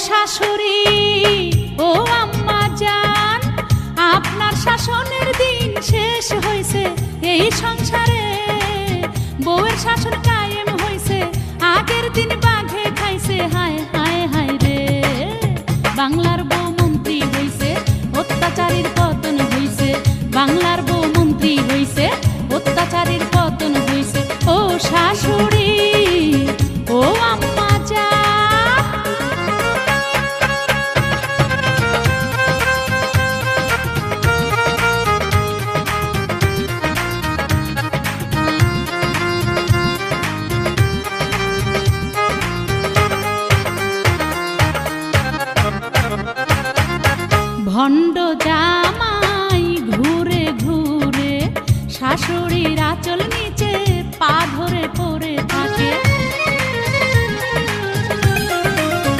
শাশুড়ি ও আম্মা জান, আপনার শাসনের দিন শেষ হইছে এই সংসারে। বউয়ের শাসন কায়েম হইছে, আগের দিন বাঘে খাইছে। হায় হায় হায় রে, বাংলার বউ মন্ত্রী হইছে, অত্যাচারীর পতন হইছে। বাংলার বউ মন্ত্রী হইছে, অত্যাচারীর পতন হইছে। ও শাশুড়ি ও আম্মা জান। ভণ্ড যা